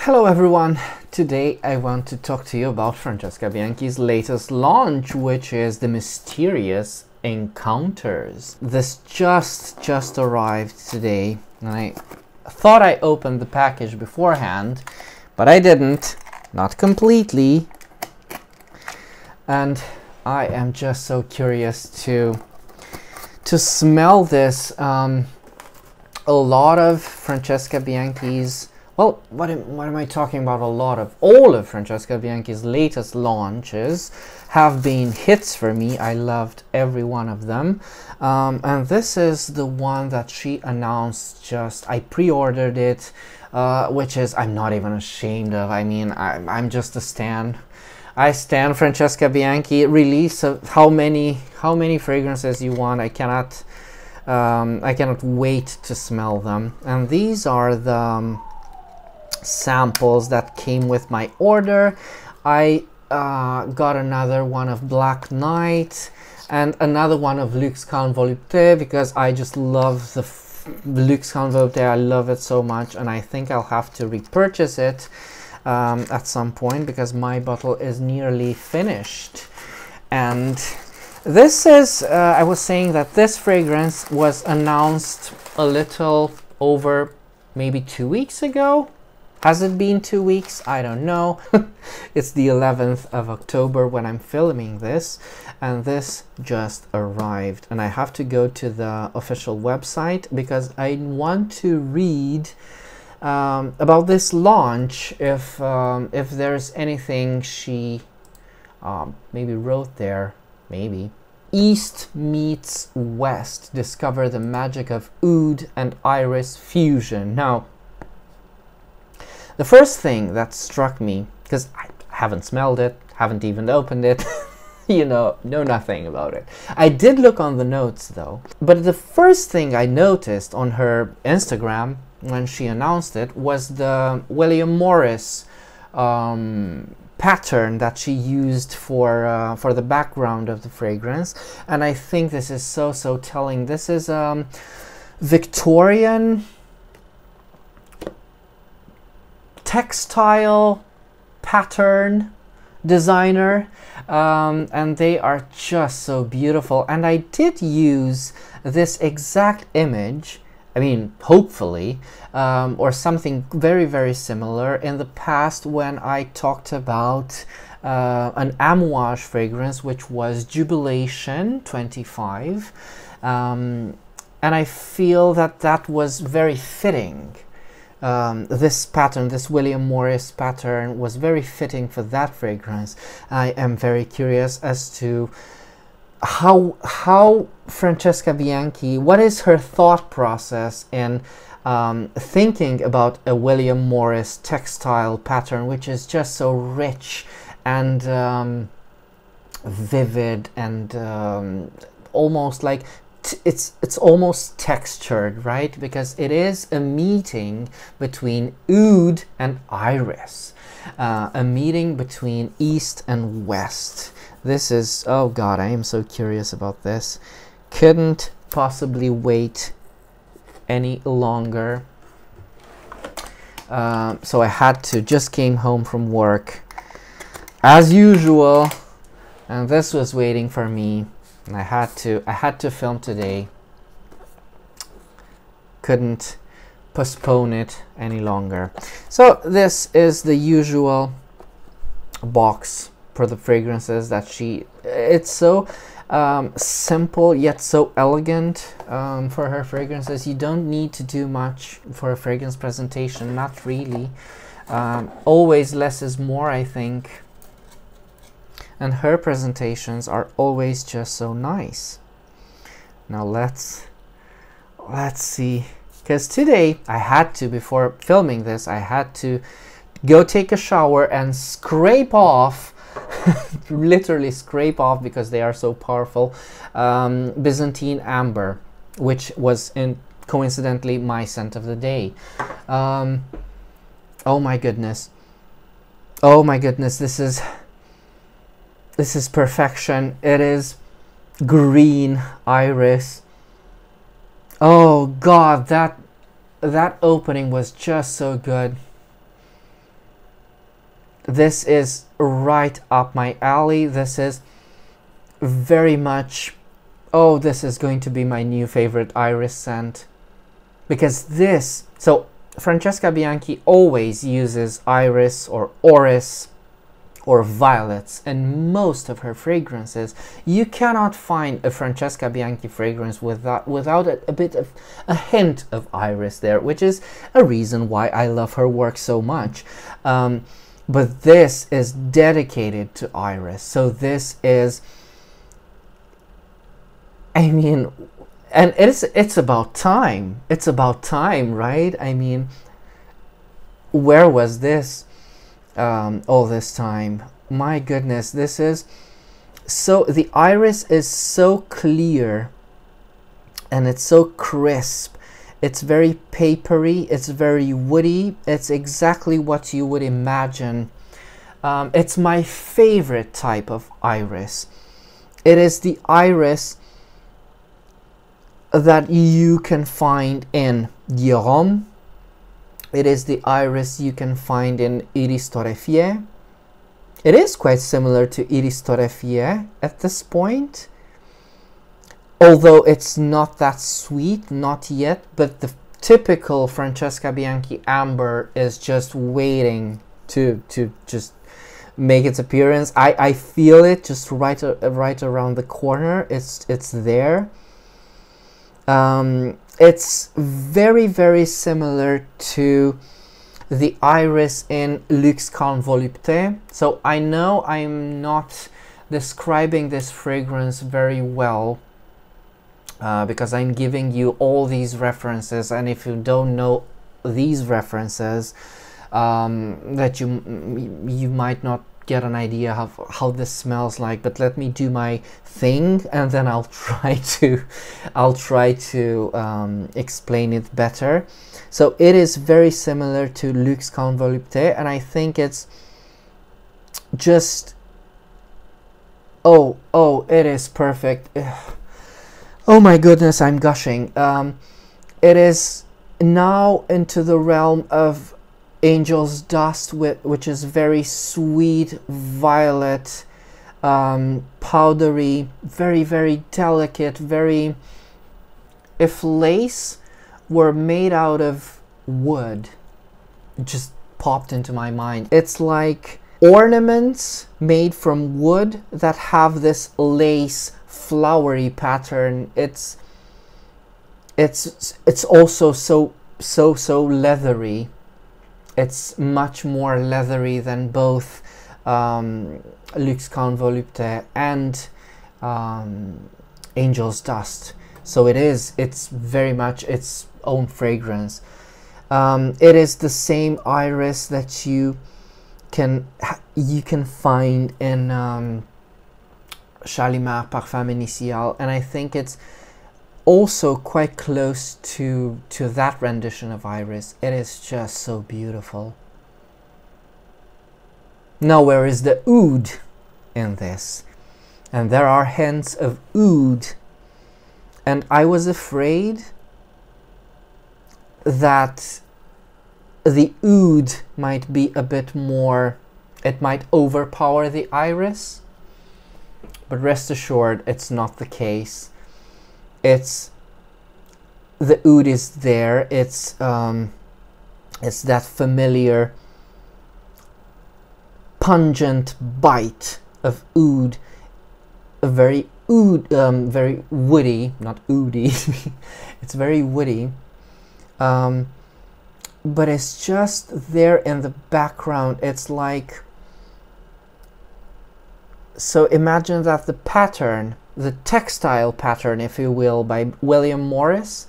Hello everyone, today I want to talk to you about Francesca Bianchi's latest launch, which is the mysterious Encounters. This just arrived today, and I thought I opened the package beforehand, but I didn't, not completely, and I am just so curious to smell this. A lot of Francesca Bianchi's, well, what am I talking about? All of Francesca Bianchi's latest launches have been hits for me. I loved every one of them. And this is the one that she announced I pre-ordered it, which is, I'm not even ashamed of. I mean, I'm just a stan. I stan Francesca Bianchi. Release of how many fragrances you want. I cannot wait to smell them. And these are the samples that came with my order. I got another one of Black Knight and another one of Luxe Convolupté, because I just love the Luxe Convolupté. I love it so much, and I think I'll have to repurchase it at some point because my bottle is nearly finished. And this is, I was saying that this fragrance was announced a little over maybe 2 weeks ago. Has it been 2 weeks? I don't know. It's the 11th of October when I'm filming this, and this just arrived. And I have to go to the official website because I want to read about this launch, if there's anything she maybe wrote there. Maybe. East meets West. Discover the magic of oud and iris fusion. Now, the first thing that struck me, because I haven't smelled it, haven't even opened it, know nothing about it. I did look on the notes though, but the first thing I noticed on her Instagram when she announced it was the William Morris pattern that she used for the background of the fragrance, and I think this is so telling. This is Victorian textile pattern designer, and they are just so beautiful. And I did use this exact image, I mean, hopefully, or something very similar in the past when I talked about an amouage fragrance, which was Jubilation 25, and I feel that was very fitting. This pattern, this William Morris pattern, was very fitting for that fragrance. I am very curious as to how Francesca Bianchi, what is her thought process in thinking about a William Morris textile pattern, which is just so rich and vivid and almost like it's almost textured, right? Because it is a meeting between oud and iris, a meeting between east and west. This is, oh god, I am so curious about this. Couldn't possibly wait any longer. So I had to, just came home from work as usual, and this was waiting for me. And I had to film today. Couldn't postpone it any longer. So this is the usual box for the fragrances that it's so simple yet so elegant for her fragrances. You don't need to do much for a fragrance presentation, not really. Always less is more, I think. And her presentations are always just so nice. Now let's see, because today I had to, before filming this, I had to go take a shower and scrape off literally scrape off, because they are so powerful, Byzantine Amber, which was coincidentally my scent of the day. Oh my goodness, this is perfection. It is green iris. Oh god, that opening was just so good. This is right up my alley. This is very much, oh, this is going to be my new favorite iris scent. Because this, so Francesca Bianchi always uses iris or orris or violets in most of her fragrances. You cannot find a Francesca Bianchi fragrance without a bit of a hint of iris there, which is a reason why I love her work so much. But this is dedicated to iris. So this is, I mean, and it's about time. It's about time, right? I mean, where was this all this time? My goodness, this is so, the iris is so clear and it's so crisp. It's very papery, it's very woody. It's exactly what you would imagine. It's my favorite type of iris. It is the iris that you can find in Diorome. It is the iris you can find in Iris torréfiée. It is quite similar to Iris torréfiée at this point, although it's not that sweet, not yet, but the typical Francesca Bianchi amber is just waiting to just make its appearance. I feel it just right around the corner. It's there. It's very, very similar to the iris in Luxe Convolupté. So I know I'm not describing this fragrance very well because I'm giving you all these references, and if you don't know these references, that you might not get an idea of how this smells like. But let me do my thing, and then I'll try to explain it better. So it is very similar to Luxe Convolupté, and I think it's just, oh, it is perfect. Oh my goodness, I'm gushing. It is now into the realm of Angel's Dust, which is very sweet, violet, powdery, very, very delicate, very... If lace were made out of wood, it just popped into my mind. It's like ornaments made from wood that have this lace flowery pattern. It's also so leathery. It's much more leathery than both Luxe Convolupté and Angel's Dust. So it's very much its own fragrance. It is the same iris that you can find in Shalimar Parfum Initial, and I think it's also quite close to that rendition of iris. It is just so beautiful. Now, where is the oud in this? And there are hints of oud, and I was afraid that the oud might be a bit more, it might overpower the iris, but rest assured it's not the case. It's, the oud is there. It's that familiar pungent bite of oud, a very very woody, not oody. It's very woody, but it's just there in the background. It's like, so imagine that the pattern, the textile pattern, if you will, by William Morris,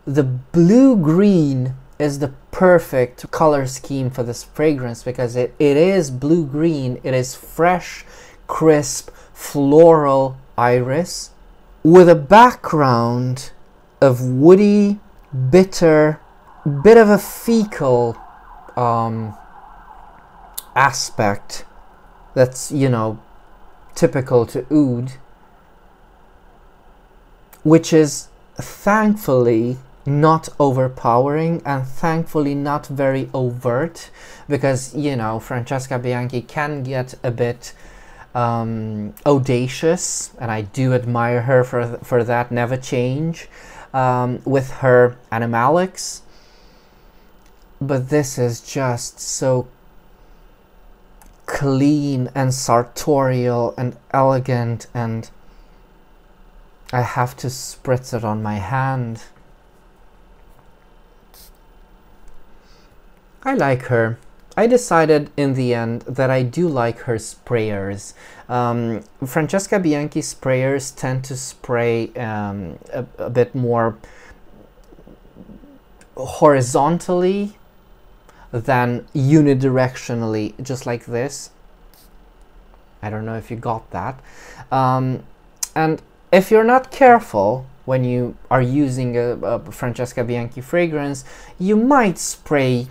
the blue-green is the perfect color scheme for this fragrance, because it is blue-green. It is fresh, crisp, floral iris with a background of woody, bitter, bit of a fecal aspect that's, you know, typical to oud, which is thankfully not overpowering, and thankfully not very overt, because, you know, Francesca Bianchi can get a bit audacious, and I do admire her for that. Never change with her animalics. But this is just so clean and sartorial and elegant, and I have to spritz it on my hand. I like her. I decided in the end that I do like her sprayers. Francesca Bianchi sprayers tend to spray a bit more horizontally than unidirectionally, just like this. I don't know if you got that. And if you're not careful when you are using a Francesca Bianchi fragrance, you might spray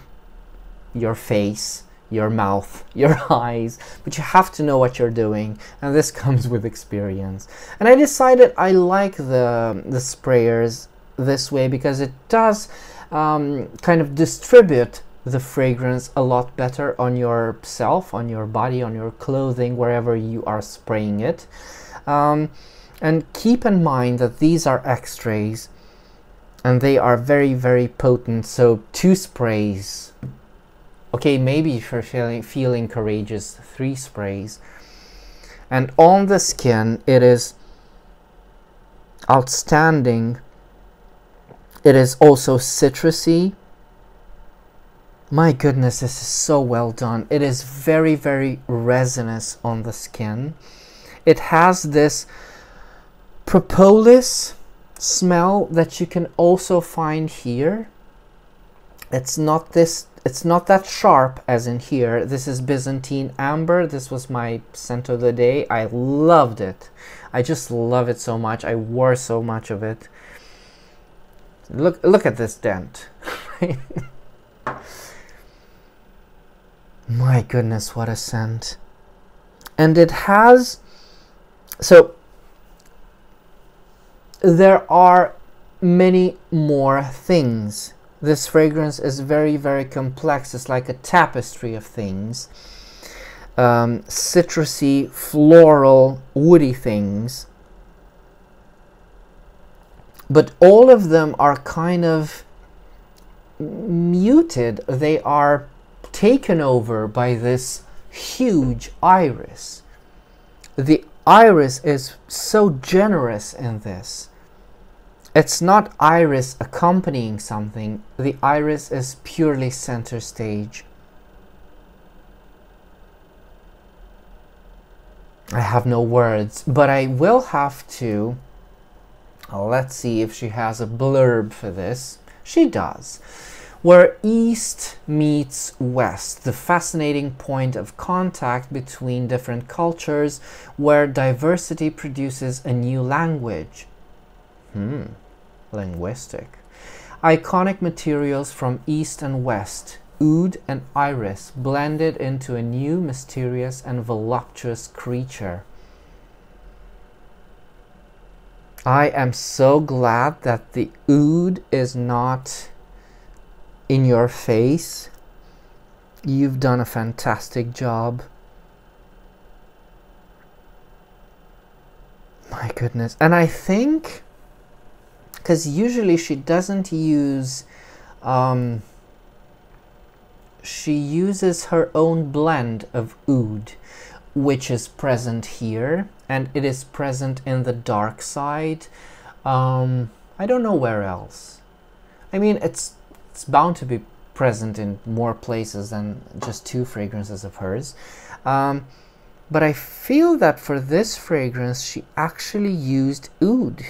your face, your mouth, your eyes, but you have to know what you're doing, and this comes with experience. And I decided I like the sprayers this way because it does kind of distribute the fragrance a lot better on yourself, on your body, on your clothing, wherever you are spraying it. And keep in mind that these are extrays and they are very, very potent. So 2 sprays. Okay, maybe if you're feeling courageous, 3 sprays. And on the skin, it is outstanding. It is also citrusy. My goodness, this is so well done. It is very, very resinous on the skin. It has this propolis smell that you can also find here. It's not that sharp as in here. This is Byzantine amber. This was my scent of the day. I loved it. I just love it so much. I wore so much of it. Look at this dent. My goodness, what a scent. And it has, so there are many more things. This fragrance is very, very complex. It's like a tapestry of things. Citrusy, floral, woody things. But all of them are kind of muted. They are taken over by this huge iris. The iris is so generous in this. It's not iris accompanying something. The iris is purely center stage. I have no words, but I will have to. Let's see if she has a blurb for this. She does. Where East meets West, the fascinating point of contact between different cultures, where diversity produces a new language. Linguistic. Iconic materials from East and West, oud and iris, blended into a new, mysterious and voluptuous creature. I am so glad that the oud is not in your face. You've done a fantastic job. My goodness. And I think, because usually she doesn't use, she uses her own blend of oud, which is present here, and it is present in the dark side. I don't know where else. I mean, it's bound to be present in more places than just 2 fragrances of hers. But I feel that for this fragrance, she actually used oud.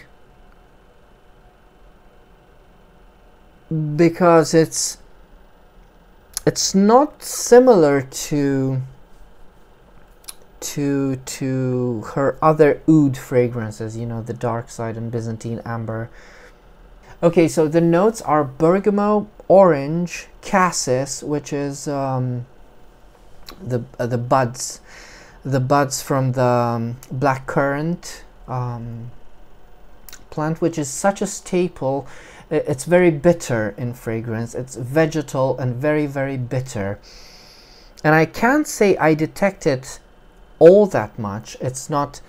Because it's not similar to her other oud fragrances, you know, the dark side and Byzantine amber. Okay, so the notes are bergamot, orange, cassis, which is the buds from the blackcurrant plant, which is such a staple it's very bitter in fragrance. It's vegetal and very, very bitter. And I can't say I detect it all that much. It's not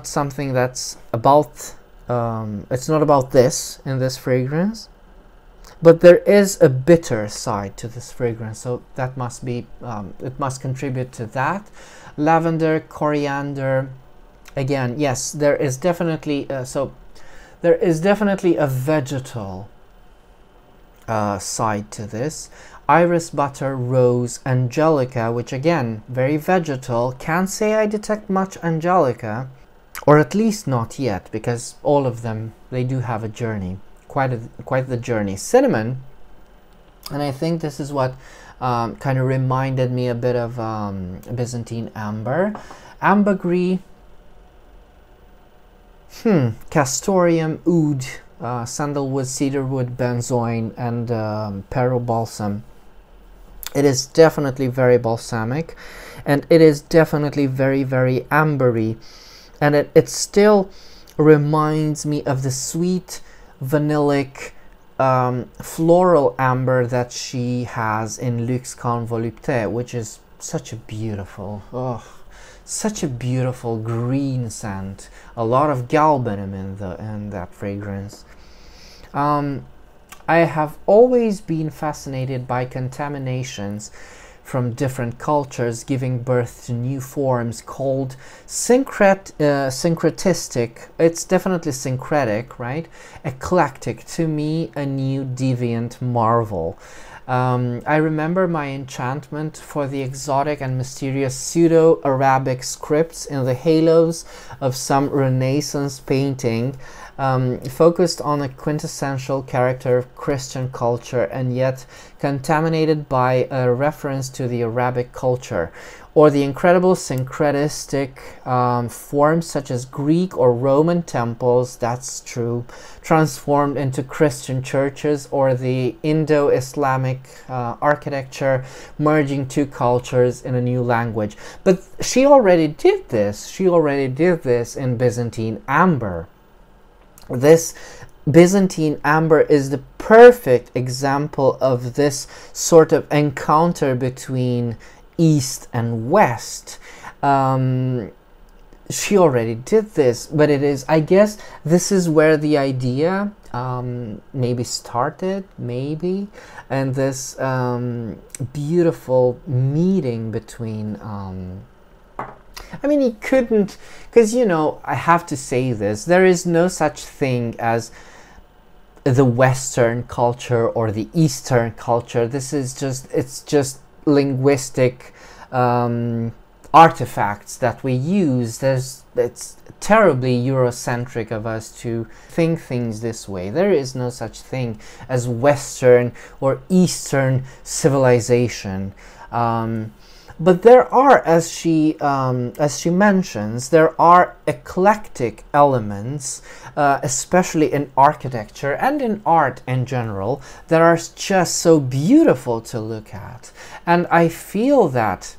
something that's about, it's not about this in this fragrance. But there is a bitter side to this fragrance, so that must be, it must contribute to that. Lavender, coriander, again, yes, there is definitely, there is definitely a vegetal side to this. Iris butter, rose, angelica, which again, very vegetal. Can't say I detect much angelica, or at least not yet, because all of them, they do have a journey. Quite the journey. Cinnamon, and I think this is what kind of reminded me a bit of Byzantine amber. Ambergris, castoreum, oud, sandalwood, cedarwood, benzoin, and perobalsam. It is definitely very balsamic, and it is definitely very, very ambery, and it still reminds me of the sweet vanillic floral amber that she has in Luxe Calme Volupté, which is such a beautiful, such a beautiful green scent. A lot of galbanum in that fragrance. I have always been fascinated by contaminations from different cultures giving birth to new forms called syncretistic. It's definitely syncretic, right? Eclectic, to me a new deviant marvel. I remember my enchantment for the exotic and mysterious pseudo-Arabic scripts in the halos of some Renaissance painting, focused on a quintessential character of Christian culture and yet contaminated by a reference to the Arabic culture, or the incredible syncretistic forms such as Greek or Roman temples, that's true, transformed into Christian churches, or the Indo-Islamic architecture merging two cultures in a new language. But she already did this. She already did this in Byzantine amber. This Byzantine amber is the perfect example of this sort of encounter between East and West. She already did this, but it is, I guess, this is where the idea maybe started, maybe, and this beautiful meeting between I mean, he couldn't, because, you know, I have to say this, there is no such thing as the Western culture or the Eastern culture. This is just, it's just linguistic artifacts that we use. It's terribly Eurocentric of us to think things this way. There is no such thing as Western or Eastern civilization. But there are, as she mentions, there are eclectic elements, especially in architecture and in art in general, that are just so beautiful to look at. And I feel that,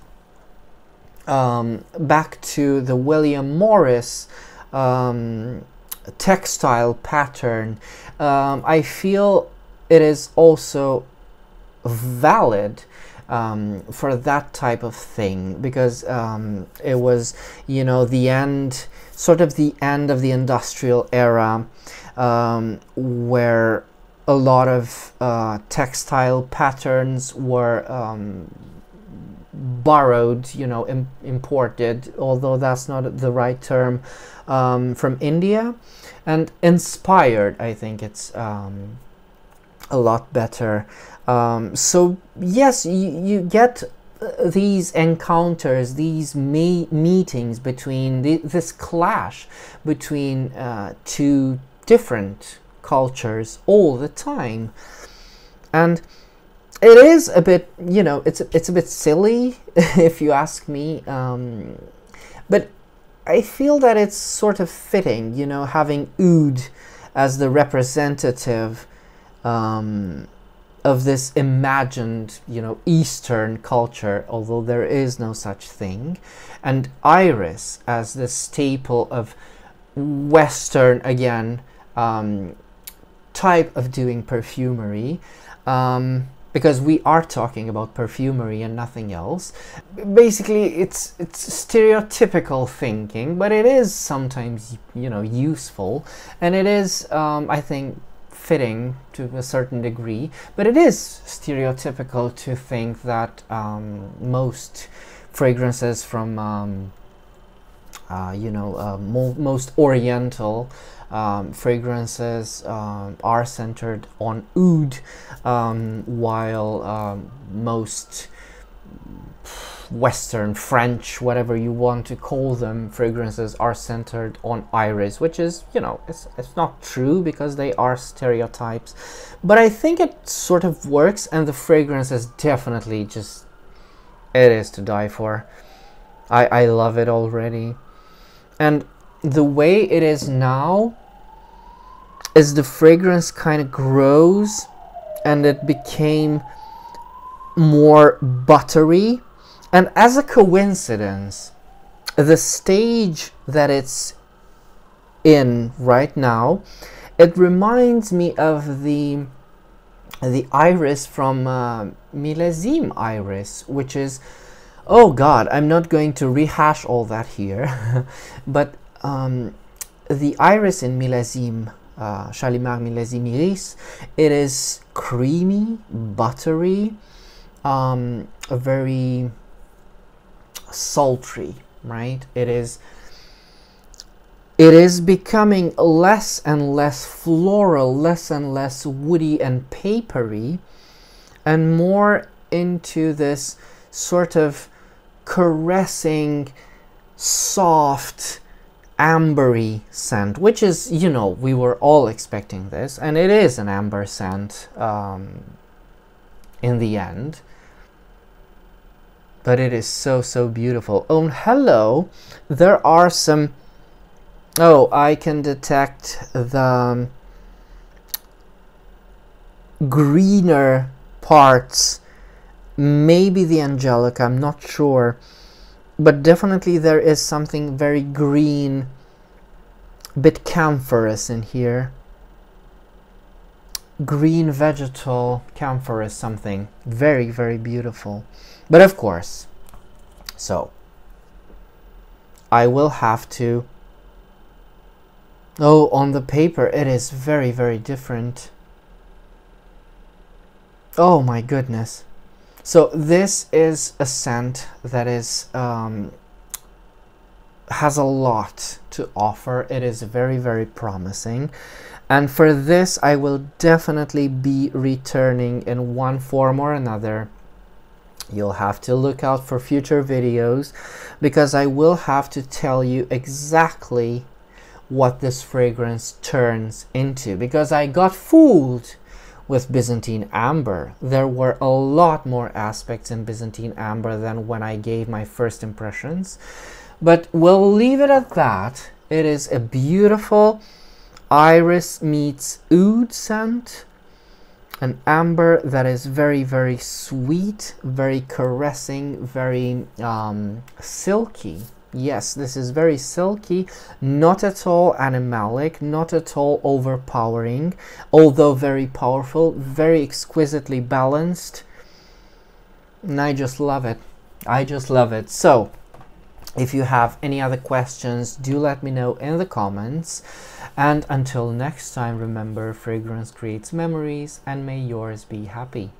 back to the William Morris textile pattern, I feel it is also valid for that type of thing, because it was, you know, the end, sort of the end of the industrial era, where a lot of textile patterns were borrowed, you know, imported, although that's not the right term, from India, and inspired. I think it's a lot better. So yes, you get these encounters, these meetings between this clash between two different cultures all the time, and it is a bit, you know, it's a bit silly if you ask me, but I feel that it's sort of fitting, you know, having oud as the representative of this imagined, you know, Eastern culture, although there is no such thing, and iris as the staple of Western, again, type of doing perfumery, because we are talking about perfumery and nothing else. Basically, it's stereotypical thinking, but it is sometimes, you know, useful, and it is, I think, fitting to a certain degree. But it is stereotypical to think that most fragrances from most Oriental fragrances are centered on oud, while most Western, French, whatever you want to call them, fragrances are centered on iris, which is, you know, it's not true because they are stereotypes, but I think it sort of works, and the fragrance is definitely just, it is to die for. I love it already. And the way it is now is the fragrance kind of grows and it became more buttery. And as a coincidence, the stage that it's in right now, it reminds me of the iris from Millésime iris, which is, oh god, I'm not going to rehash all that here, but the iris in Millésime, Shalimar Millésime Iris, it is creamy, buttery, very sultry, right? It is becoming less and less floral, less and less woody and papery, and more into this sort of caressing, soft, ambery scent, which is, you know, we were all expecting this, and it is an amber scent in the end. But it is so, so beautiful. Oh, hello. There are some... Oh, I can detect the greener parts. Maybe the Angelica, I'm not sure. But definitely there is something very green, bit camphorous in here. Green vegetal camphorous something. Very, very beautiful. But of course, so I will have to... Oh, on the paper it is very, very different. Oh my goodness. So this is a scent that is has a lot to offer. It is very, very promising. And for this, I will definitely be returning in one form or another. You'll have to look out for future videos, because I will have to tell you exactly what this fragrance turns into, because I got fooled with Byzantine Amber. There were a lot more aspects in Byzantine Amber than when I gave my first impressions, but we'll leave it at that. It is a beautiful iris meets oud scent, an amber that is very, very sweet, very caressing, very silky. Yes, this is very silky, not at all animalic, not at all overpowering, although very powerful, very exquisitely balanced. And I just love it. I just love it. So, if you have any other questions, do let me know in the comments. And until next time, remember, fragrance creates memories, and may yours be happy.